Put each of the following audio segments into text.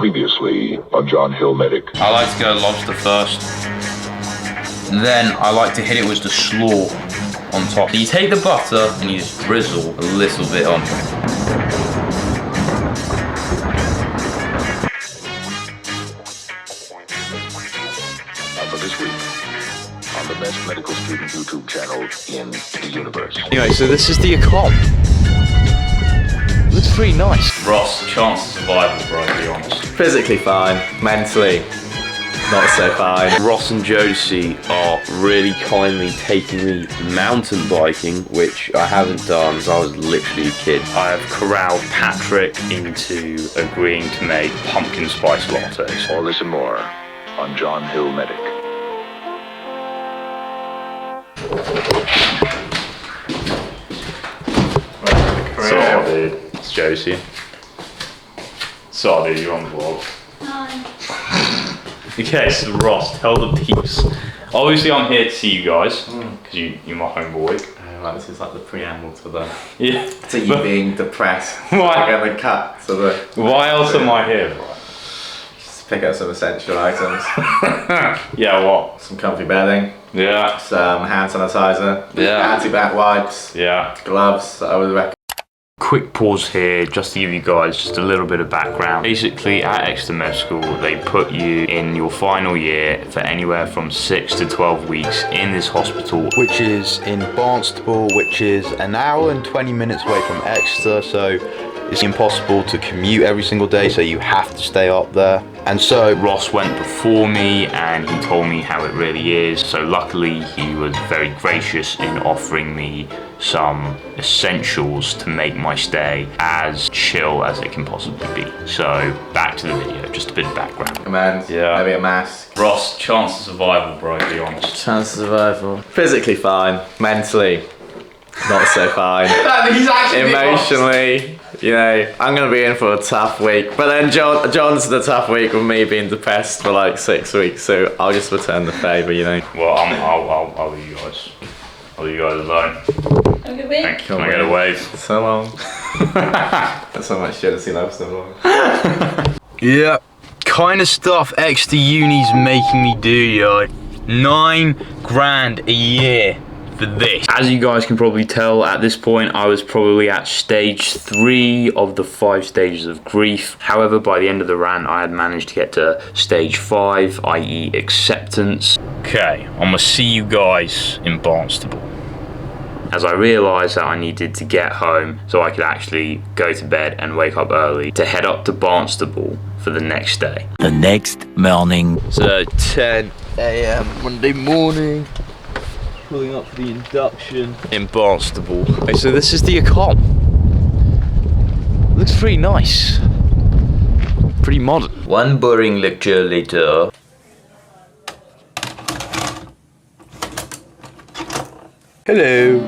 Previously on John Hill Medic. I like to go lobster first. Then I like to hit it with the slaw on top. So you take the butter and you just drizzle a little bit on. For this week on the best medical student YouTube channel in the universe. Anyway, so this is the accom. Looks pretty nice. Ross, chance of survival, bro, to be honest. Physically fine, mentally not so fine. Ross and Josie are really kindly taking me mountain biking, which I haven't done since I was literally a kid. I have corralled Patryk into agreeing to make pumpkin spice lattes. All this and more on John Hill Medic. So, dude, it's Josie. So, dude, you're on the vlog. Okay, so Ross, tell the peeps. Obviously, I'm here to see you guys because you're my homeboy. Right, this is like the preamble to the Yeah. you being depressed. Why? We're gonna cut to the. Why else am I here, bro? Just pick up some essential items. Yeah, what? Some comfy bedding. Yeah. Some hand sanitizer. Yeah. Anti-back wipes. Yeah. Gloves. I would recommend. Quick pause here just to give you guys just a little bit of background. Basically at Exeter Med School they put you in your final year for anywhere from 6 to 12 weeks in this hospital, which is in Barnstable, which is an hour and 20 minutes away from Exeter, so it's impossible to commute every single day, so you have to stay up there. And so Ross went before me and he told me how it really is. So luckily he was very gracious in offering me some essentials to make my stay as chill as it can possibly be. So back to the video, just a bit of background. Recommend. Yeah. Maybe a mask. Ross, chance of survival, bro, to be honest. Chance of survival. Physically fine. Mentally not so fine. He's actually Emotionally, you know, I'm gonna be in for a tough week. But then John's the tough week with me being depressed for like 6 weeks, so I'll just return the favour, you know. Well, I'll leave you guys. I'll leave you guys alone. Have a good week. Thank you. Can I get a wave? So long. That's so much shit to see life so long. Yeah, kind of stuff Exeter Uni's making me do, yo. $9,000 a year for this. As you guys can probably tell, at this point I was probably at stage 3 of the 5 stages of grief. However, by the end of the rant I had managed to get to stage 5, i.e. acceptance. Okay, I'm gonna see you guys in Barnstable. As I realised that I needed to get home so I could actually go to bed and wake up early to head up to Barnstable for the next day. The next morning. So 10 AM Monday morning. Pulling up for the induction in Barnstable. Okay, so this is the accom. Looks pretty nice. Pretty modern. One boring lecture later. Hello,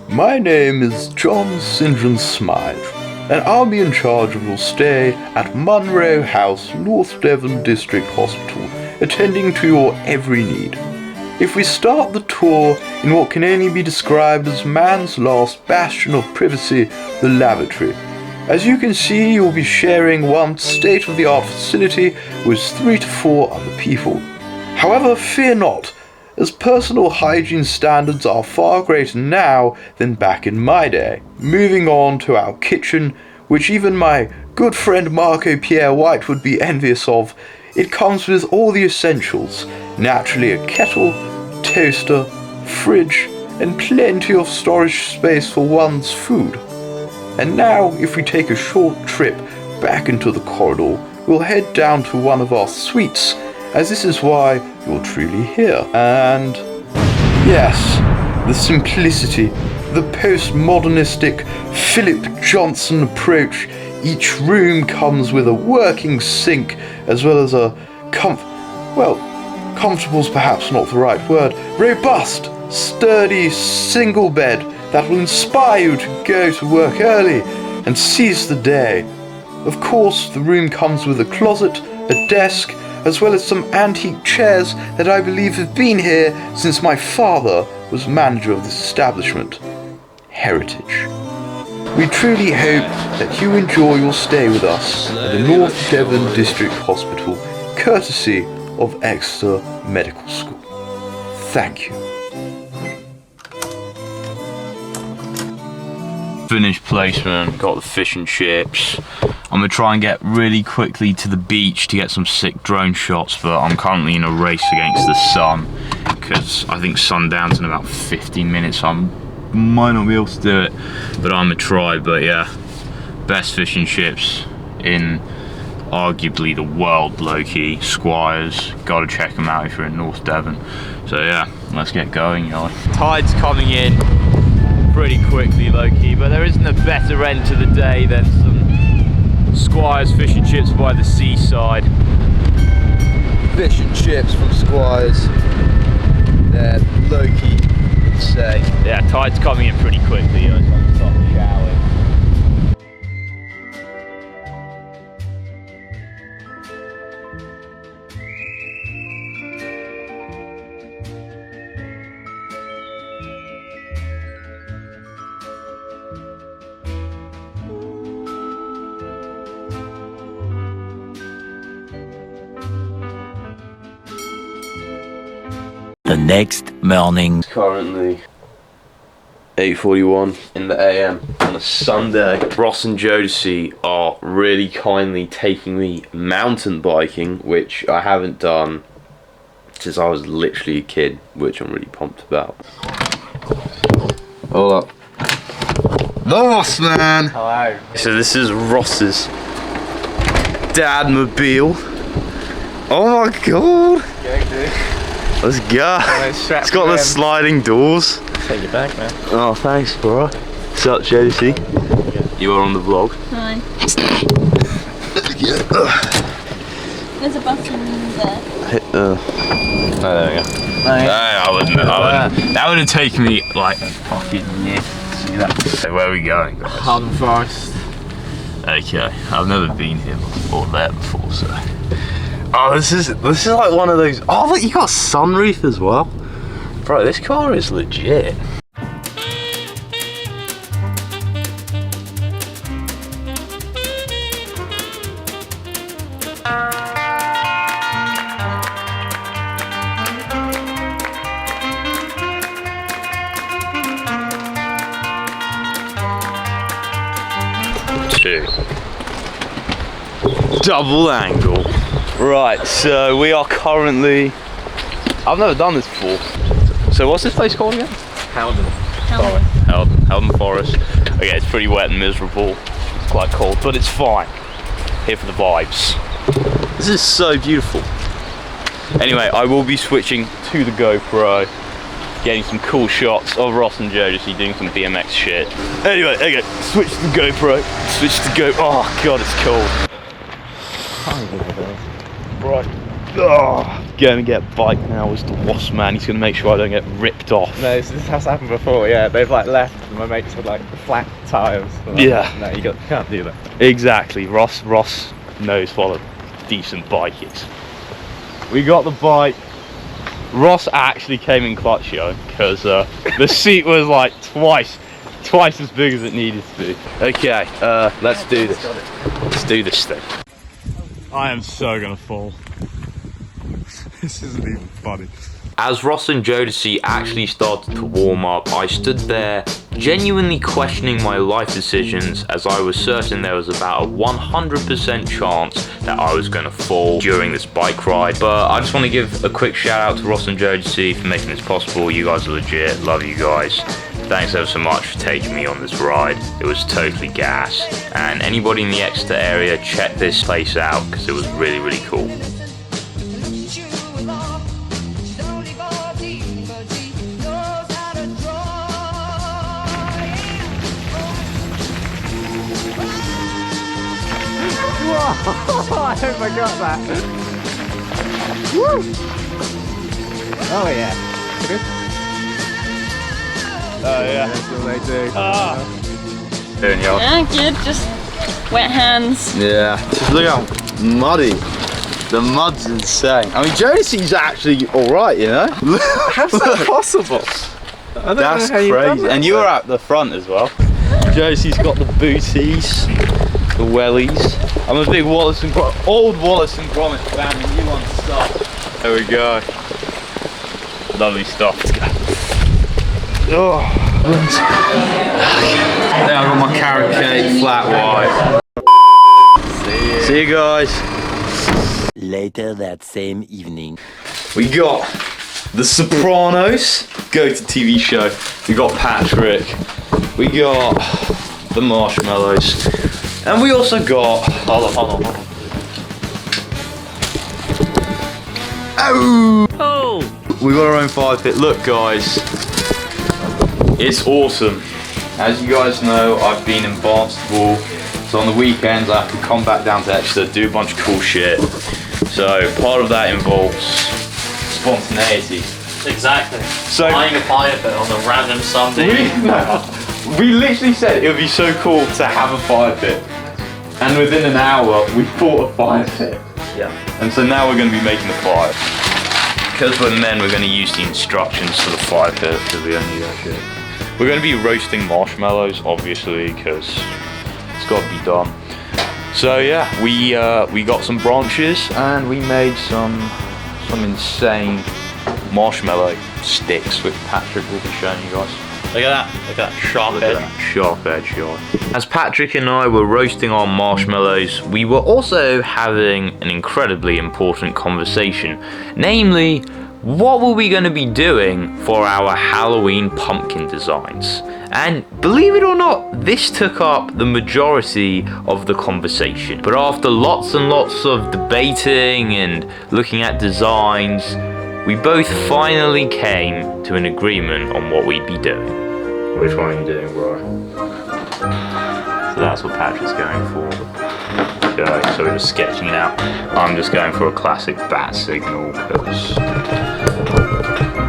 my name is John St. John Smythe, and I'll be in charge of your stay at Munro House, North Devon District Hospital, attending to your every need. If we start the tour in what can only be described as man's last bastion of privacy, the lavatory. As you can see, you'll be sharing one state-of-the-art facility with 3 to 4 other people. However, fear not, as personal hygiene standards are far greater now than back in my day. Moving on to our kitchen, which even my good friend Marco Pierre White would be envious of, it comes with all the essentials, naturally a kettle, toaster, fridge, and plenty of storage space for one's food. And now, if we take a short trip back into the corridor, we'll head down to one of our suites, as this is why you're truly here. And yes, the simplicity, the postmodernistic Philip Johnson approach. Each room comes with a working sink, as well as a comfortable's perhaps not the right word, robust, sturdy single bed that will inspire you to go to work early and seize the day. Of course, the room comes with a closet, a desk, as well as some antique chairs that I believe have been here since my father was manager of this establishment. Heritage. We truly hope that you enjoy your stay with us at the North Devon District Hospital, courtesy of Exeter Medical School. Thank you. Finished placement, got the fish and chips. I'm gonna try and get really quickly to the beach to get some sick drone shots, but I'm currently in a race against the sun because I think sundown's in about 15 minutes, so I might not be able to do it, but I'm gonna try. But yeah, best fish and chips in arguably the world, low-key. Squires, gotta check them out if you're in North Devon. So yeah, let's get going, y'all. Tide's coming in pretty quickly, low-key, but there isn't a better end to the day than some Squires fish and chips by the seaside. Fish and chips from Squires, they're low-key insane. Yeah, tide's coming in pretty quickly, so I'm gonna start showering. The next morning. Currently 8:41 in the AM on a Sunday. Ross and Jodeci are really kindly taking me mountain biking, which I haven't done since I was literally a kid, which I'm really pumped about. Hold up. Ross, man! Hello. So this is Ross's dadmobile. Oh my god! Let's go. It's got the sliding doors. Take your bag, man. Oh, thanks, bro. What's up, JDC? You are on the vlog. Hi. There's a button there. Oh, there we go. I wouldn't. That would have taken me like a fucking year to see that. So where are we going, guys? Harden Forest. Okay, I've never been here or there before, so. Oh, this is like one of those. Oh, look, you got a sunroof as well, bro. This car is legit. Two. Double angle. Right, so we are currently. I've never done this before. So what's this place called again? Howden. Howden Forest. Okay, it's pretty wet and miserable. It's quite cold, but it's fine. Here for the vibes. This is so beautiful. Anyway, I will be switching to the GoPro, getting some cool shots of Ross and Joe just doing some BMX shit. Anyway, okay, switch to the GoPro. Switch to Go. Oh god, it's cold. Right. Oh, going to get bike now is the Wasp man. He's going to make sure I don't get ripped off. No, this has happened before, yeah. They've like left and my mates had like flat tyres. Yeah. No, you can't do that. Exactly. Ross knows what a decent bike is. We got the bike. Ross actually came in clutch, yo, because the seat was like twice as big as it needed to be. Okay, let's do this. Let's do this thing. I am so gonna fall. This isn't even funny. As Ross and Jodeci actually started to warm up, I stood there genuinely questioning my life decisions, as I was certain there was about a 100% chance that I was going to fall during this bike ride. But I just want to give a quick shout out to Ross and Jodeci for making this possible. You guys are legit, love you guys. Thanks ever so much for taking me on this ride. It was totally gas. And anybody in the Exeter area, check this place out because it was really, really cool. I hope I got that. Woo! Oh yeah. Good. Oh yeah. That's what they do. Doing y'all. Yeah, good. Just wet hands. Yeah. Just look how muddy. The mud's insane. I mean, Jodeci's actually alright, you know? How's that possible? That's crazy. And you were at the front as well. Josie's got the booties, the wellies. I'm a big Wallace and old Wallace and Gromit fan, and you want stuff. There we go. Lovely stuff. Let's go. Oh. There I've got my carrot cake, flat white. See you guys. Later that same evening. We got The Sopranos, go-to TV show. We got Patryk. We got the marshmallows. And we also got... Hold on. Oh! We got our own fire pit. Look, guys. It's awesome. As you guys know, I've been in Barnstable. So on the weekends, I have to come back down to Exeter, do a bunch of cool shit. So part of that involves spontaneity. Exactly. So buying a fire pit on a random Sunday. We literally said it would be so cool to have a fire pit. And within an hour, we bought a fire pit. Yeah. And so now we're going to be making the fire. Because we're men, we're going to use the instructions for the fire pit because we don't need that shit. We're going to be roasting marshmallows, obviously, because it's got to be done. So yeah, we got some branches and we made some insane marshmallow sticks, which Patryk will be showing you guys. Look at that. Look at that sharp edge. Sharp edge, yeah. As Patryk and I were roasting our marshmallows, we were also having an incredibly important conversation. Namely, what were we going to be doing for our Halloween pumpkin designs? And believe it or not, this took up the majority of the conversation. But after lots and lots of debating and looking at designs, we both finally came to an agreement on what we'd be doing. Which one are you doing, bro? So that's what Patryk's going for. So we're just sketching it out. I'm just going for a classic bat signal because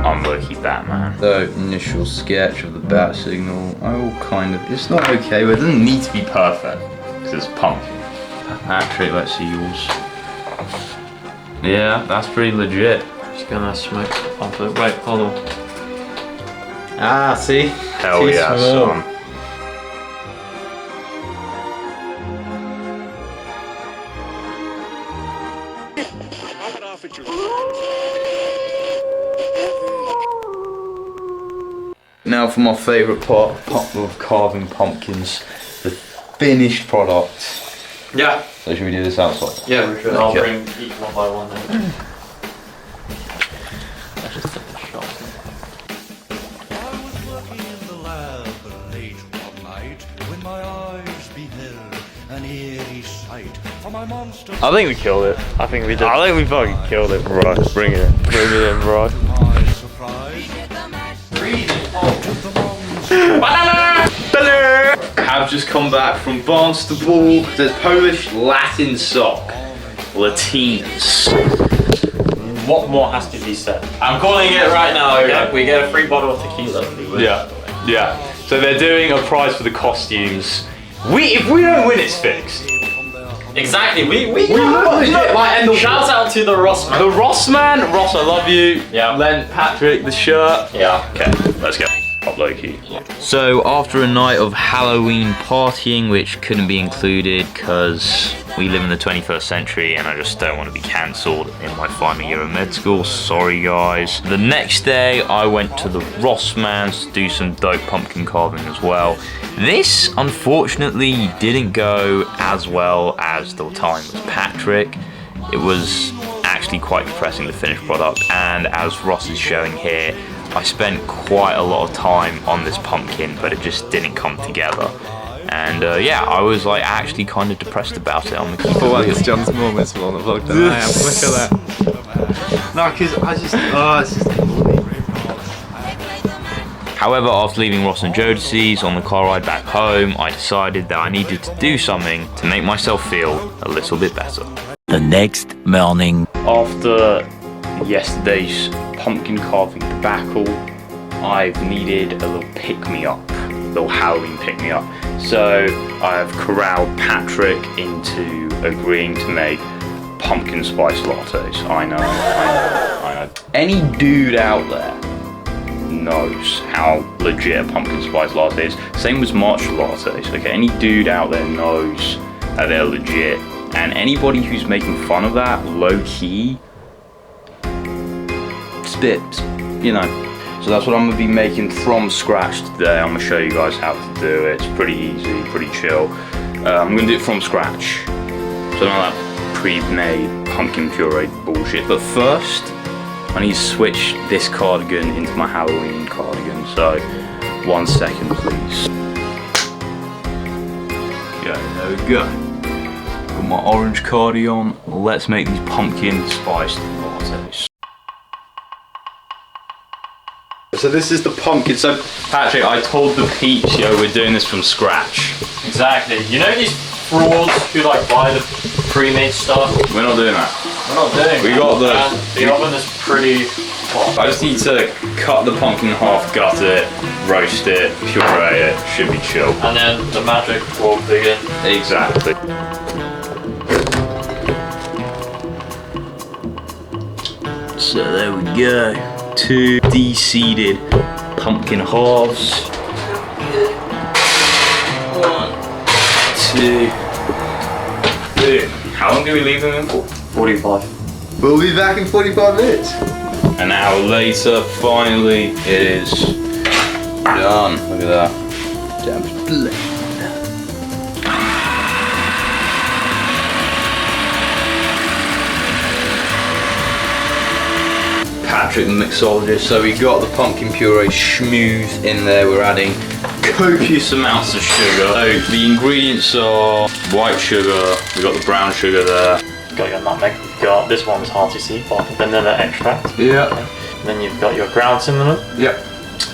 I'm low-key Batman. The initial sketch of the bat signal, I will kind of, it's not okay, but it doesn't need to be perfect, because it's pumpkin. Patryk, let's see yours. Yeah, that's pretty legit. Just gonna smoke off it. Wait, hold on. Ah, see? Hell Too yeah, small. son. Now for my favourite part of carving pumpkins, the finished product. Yeah. So should we do this outside? Yeah, we should. I'll Okay. bring each one by one then. Let's just take the shot. I was working in the lab late one night when my eyes beheld an eerie sight. For my monster. I think we killed it. I think we did. I think we fucking killed it, bro. Bring it in. Bring it in, bro. My surprise. Have just come back from Barnstable. There's Polish Latin sock. Latines. What more has to be said? I'm calling it right now. Okay? We get a free bottle of tequila. Yeah. So they're doing a prize for the costumes. If we don't win, it's fixed. Exactly. We shout out to the Rossman. The Rossman, Ross, I love you. Yeah. Lent Patryk the shirt. Yeah. Okay, let's go. Up low-key. So after a night of Halloween partying, which couldn't be included because we live in the 21st century and I just don't want to be cancelled in my final year of med school, sorry guys. The next day I went to the Rossman's to do some dope pumpkin carving as well. This unfortunately didn't go as well as the time with Patryk. It was actually quite depressing, the finished product, and as Ross is showing here, I spent quite a lot of time on this pumpkin, but it just didn't come together. And yeah, I was like actually kind of depressed about it. I'm gonna keep it real. John's more miserable on the vlog than I am. Look at that. No, because it's just However, after leaving Ross and Jodeci's on the car ride back home, I decided that I needed to do something to make myself feel a little bit better. The next morning. After yesterday's pumpkin carving debacle, I've needed a little pick-me-up, a little Halloween pick-me-up. So I've corralled Patryk into agreeing to make pumpkin spice lattes. I know. Any dude out there knows how legit a pumpkin spice latte is. Same with matcha lattes, okay? Any dude out there knows that they're legit. And anybody who's making fun of that, low-key, spits, you know. So that's what I'm gonna be making from scratch today. I'm gonna show you guys how to do it. It's pretty easy, pretty chill. I'm gonna do it from scratch. So none of that pre-made pumpkin puree bullshit. But first, I need to switch this cardigan into my Halloween cardigan. So 1 second, please. Yeah, there we go. Got my orange cardigan. Let's make these pumpkin spiced lattes. So this is the pumpkin. So Patrick, I told the peeps, yo, we're doing this from scratch. Exactly. You know these frauds who like buy the pre-made stuff? We're not doing that. We're not doing We that. got And the oven is pretty hot. I just need to cut the pumpkin in half, gut it, roast it, puree it. Should be chill. And then the magic will begin. Exactly. So there we go. 2 de-seeded pumpkin halves. 1, 2, boom. How long do we leave them in for? 45. We'll be back in 45 minutes. An hour later, finally, it is done. Look at that. Damn blend. Patryk, the mixologist. So we got the pumpkin puree schmooze in there. We're adding copious amounts of sugar. So the ingredients are white sugar. We got the brown sugar there. Got your nutmeg. You've got this one's hard to see, but vanilla extract. Yeah. Then you've got your ground cinnamon. Yep.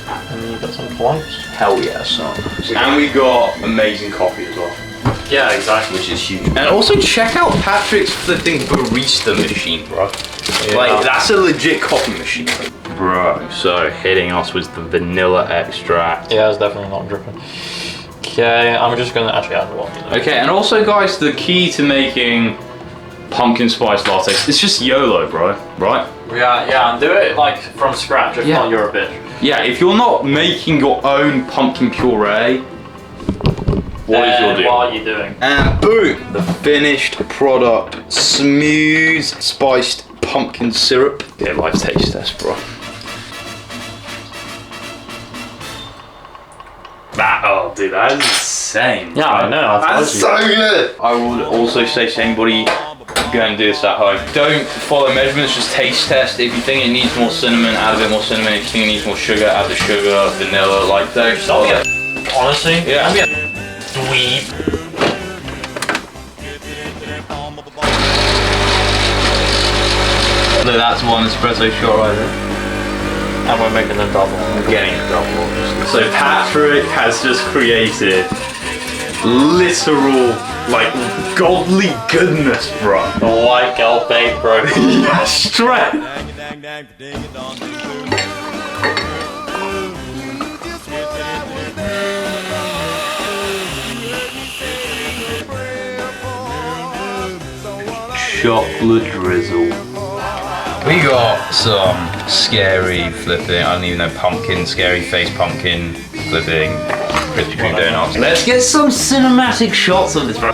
And then you've got some plums. Hell yeah, son. And we got amazing coffee as well. Yeah, exactly. Which is huge. And also check out Patrick's flipping barista machine, bro. Yeah. Like, that's a legit coffee machine. Bro, so hitting us with the vanilla extract. Yeah, it's definitely not dripping. Okay, I'm just gonna actually add water. Okay, and also guys, the key to making pumpkin spice lattes, it's just YOLO, bro, right? Yeah, and do it like from scratch, if not you're a bitch. Yeah, if you're not making your own pumpkin puree, what is your deal? What are you doing? And boom, the finished product. Smooth, spiced pumpkin syrup. Yeah, live taste test, bro. Oh, dude, that is insane. Yeah, I know. That's so good. I would also say to anybody, go and do this at home. Don't follow measurements, just taste test. If you think it needs more cinnamon, add a bit more cinnamon. If you think it needs more sugar, add the sugar, vanilla, like those. Honestly, yeah. I'm a dweeb. So that's one espresso shot right there. And we're making a double. We're getting a double. So Patryk has just created literal, like, godly goodness, bro. The white girl babe, bro. Yeah, straight. Chocolate drizzle. We got some scary flipping, I don't even know, pumpkin, scary face pumpkin flipping Krispy Kreme donuts. Let's get some cinematic shots of this, bro.